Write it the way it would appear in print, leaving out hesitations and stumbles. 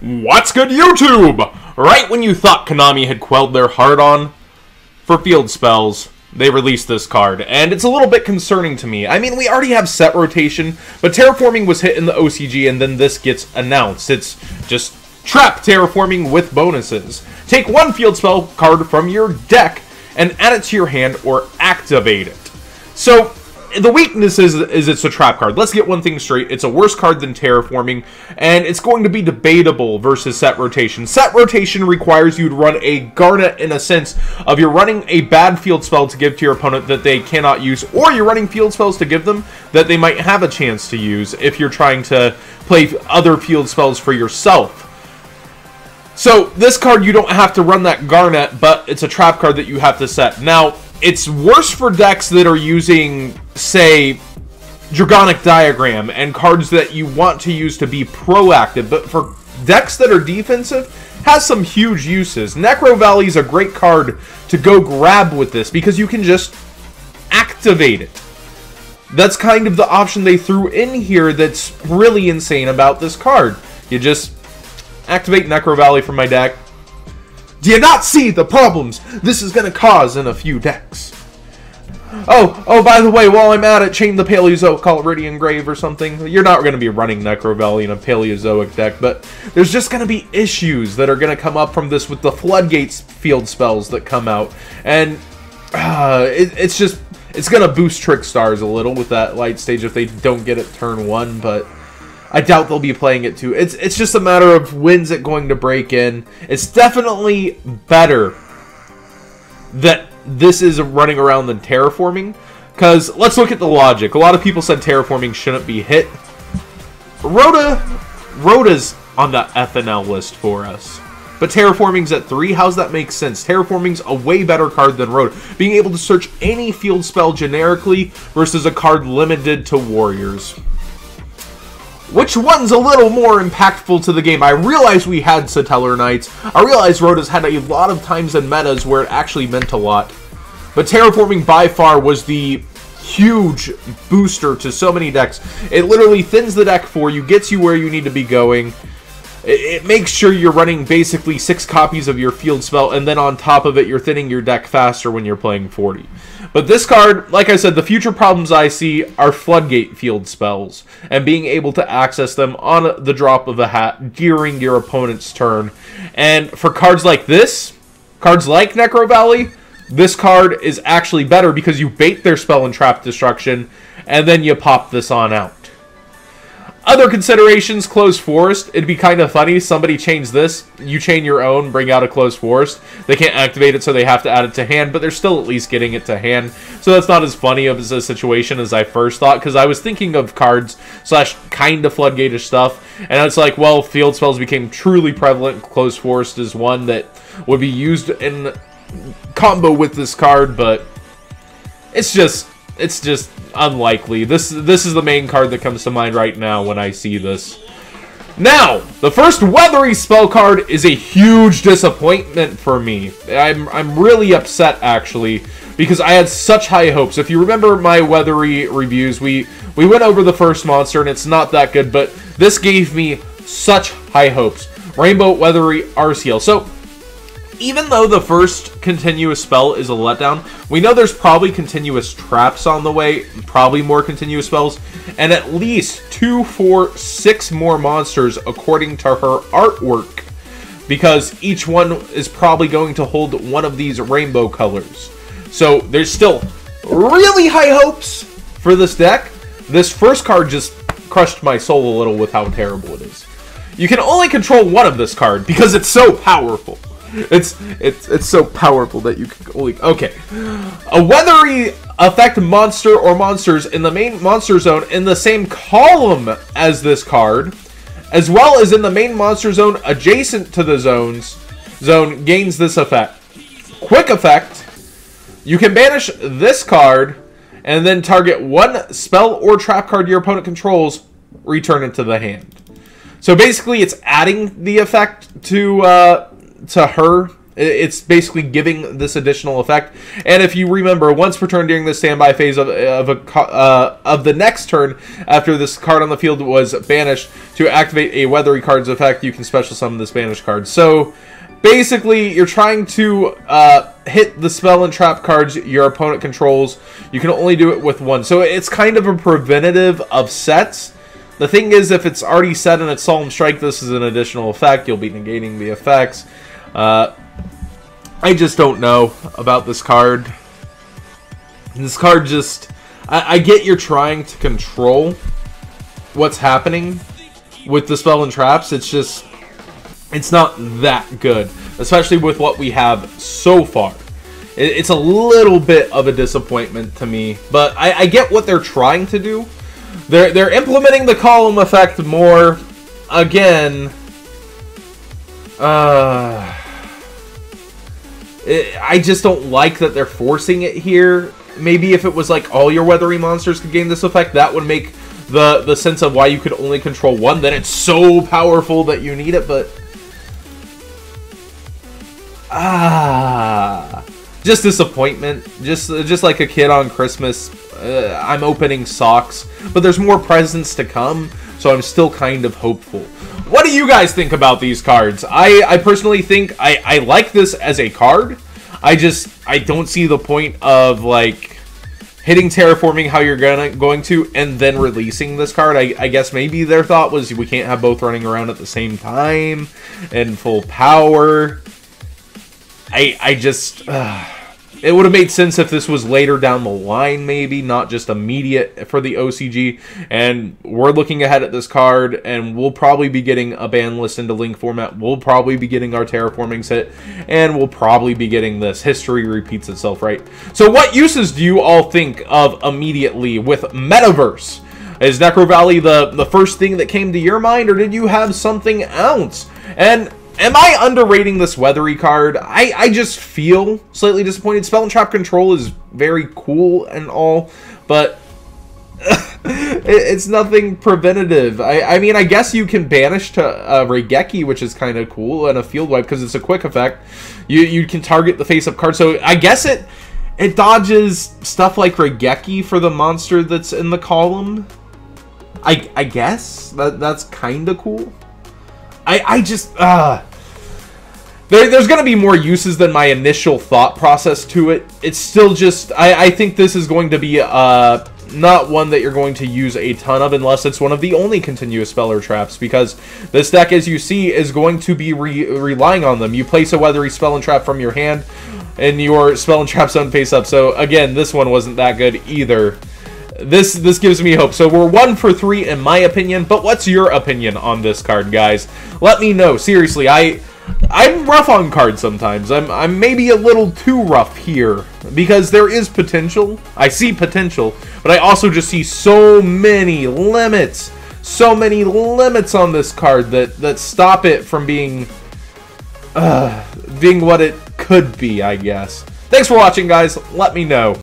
What's good, YouTube? Right when you thought Konami had quelled their hard-on for field spells, they released this card, and it's a little bit concerning to me. I mean, we already have set rotation, but terraforming was hit in the OCG, and then this gets announced. It's just trap terraforming with bonuses. Take one field spell card from your deck and add it to your hand or activate it. So the weakness is it's a trap card. Let's get one thing straight. It's a worse card than terraforming, and it's going to be debatable versus set rotation. Set rotation requires you to run a Garnet in a sense of you're running a bad field spell to give to your opponent that they cannot use, or you're running field spells to give them that they might have a chance to use if you're trying to play other field spells for yourself. So this card, you don't have to run that Garnet, but it's a trap card that you have to set. Now, it's worse for decks that are using, say, Dragonic Diagram and cards that you want to use to be proactive. But for decks that are defensive, has some huge uses. Necro Valley is a great card to go grab with this because you can just activate it. That's kind of the option they threw in here that's really insane about this card. You just activate Necro Valley from my deck. Do you not see the problems this is going to cause in a few decks? Oh, by the way, while I'm at it, chain the Paleozoic, call it Radiant Grave or something. You're not going to be running Necro Valley in a Paleozoic deck, but there's just going to be issues that are going to come up from this with the Floodgates field spells that come out. And it's going to boost Trick Stars a little with that light stage if they don't get it turn one, but I doubt they'll be playing it too. It's just a matter of when's it going to break in. It's definitely better that this is running around than terraforming, because let's look at the logic. A lot of people said terraforming shouldn't be hit. Rhoda's on the FNL list for us, but terraforming's at 3. How's that make sense? Terraforming's a way better card than Rhoda. Being able to search any field spell generically versus a card limited to warriors. Which one's a little more impactful to the game? I realize we had Satellar Knights. I realize Rhoda's had a lot of times in metas where it actually meant a lot. But terraforming by far was the huge booster to so many decks. It literally thins the deck for you, gets you where you need to be going. It makes sure you're running basically 6 copies of your field spell, and then on top of it, you're thinning your deck faster when you're playing 40. But this card, like I said, the future problems I see are Floodgate field spells, and being able to access them on the drop of a hat during your opponent's turn. And for cards like this, cards like Necro Valley, this card is actually better because you bait their spell and trap destruction, and then you pop this on out. Other considerations, Closed Forest. It'd be kind of funny. Somebody chains this. You chain your own, bring out a Closed Forest. They can't activate it, so they have to add it to hand, but they're still at least getting it to hand. So that's not as funny of a situation as I first thought, because I was thinking of cards slash kind of Floodgate-ish stuff, and it's like, well, field spells became truly prevalent. Closed Forest is one that would be used in combo with this card, but it's just unlikely. This is the main card that comes to mind right now when I see this. Now, the first Weathery spell card is a huge disappointment for me. I'm really upset, actually, because I had such high hopes. If you remember my Weathery reviews, we went over the first monster, and it's not that good, but this gave me such high hopes. Rainbow Weathery RCL. So, even though the first continuous spell is a letdown, we know there's probably continuous traps on the way, probably more continuous spells, and at least 2, 4, 6 more monsters according to her artwork, because each one is probably going to hold one of these rainbow colors. So there's still really high hopes for this deck. This first card just crushed my soul a little with how terrible it is. You can only control one of this card because it's so powerful. It's so powerful that you can only... Okay. A Weathery effect monster or monsters in the main monster zone in the same column as this card, as well as in the main monster zone adjacent to the zone gains this effect. Quick effect. You can banish this card and then target one spell or trap card your opponent controls, return it to the hand. So basically it's adding the effect to her It's basically giving this additional effect. And if you remember, once per turn during the standby phase of the next turn, after this card on the field was banished, to activate a Weathery card's effect, you can special summon this banished card. So basically, you're trying to hit the spell and trap cards your opponent controls. You can only do it with one. So it's kind of a preventative of sets. The thing is, if it's already set and it's Solemn Strike, this is an additional effect. You'll be negating the effects. I just don't know about this card. This card just... I get you're trying to control what's happening with the spell and traps. It's just... it's not that good. Especially with what we have so far. It's a little bit of a disappointment to me. But I get what they're trying to do. They're implementing the column effect more. Again... I just don't like that they're forcing it here. Maybe if it was like all your Weathery monsters could gain this effect, that would make the sense of why you could only control one. Then it's so powerful that you need it, but... just disappointment. Just like a kid on Christmas. I'm opening socks, but there's more presents to come, so I'm still kind of hopeful. What do you guys think about these cards? I personally think I like this as a card. I don't see the point of like hitting terraforming how you're going to and then releasing this card. I guess maybe their thought was we can't have both running around at the same time and full power. It would have made sense if this was later down the line, maybe, not just immediate for the OCG. And we're looking ahead at this card, and we'll probably be getting a ban list into Link format. We'll probably be getting our terraforming set, and we'll probably be getting this. History repeats itself, right? So what uses do you all think of immediately with Metaverse? Is Necro Valley the first thing that came to your mind, or did you have something else? And... am I underrating this Weathery card? I just feel slightly disappointed. Spell and Trap Control is very cool and all, but it's nothing preventative. I mean, I guess you can banish to Raigeki, which is kind of cool, and a field wipe because it's a quick effect. You can target the face-up card, so I guess it dodges stuff like Raigeki for the monster that's in the column. I guess that's kind of cool. There's going to be more uses than my initial thought process to it. It's still just... I think this is going to be not one that you're going to use a ton of unless it's one of the only continuous spell or traps, because this deck, as you see, is going to be relying on them. You place a Weathery spell and trap from your hand, and your spell and trap zone face up. So, again, this one wasn't that good either. This gives me hope. So we're 1 for 3 in my opinion, but what's your opinion on this card, guys? Let me know. Seriously, I'm rough on cards sometimes. I'm maybe a little too rough here because there is potential. I see potential, but I also just see so many limits. So many limits on this card that stop it from being what it could be, I guess. Thanks for watching, guys. Let me know.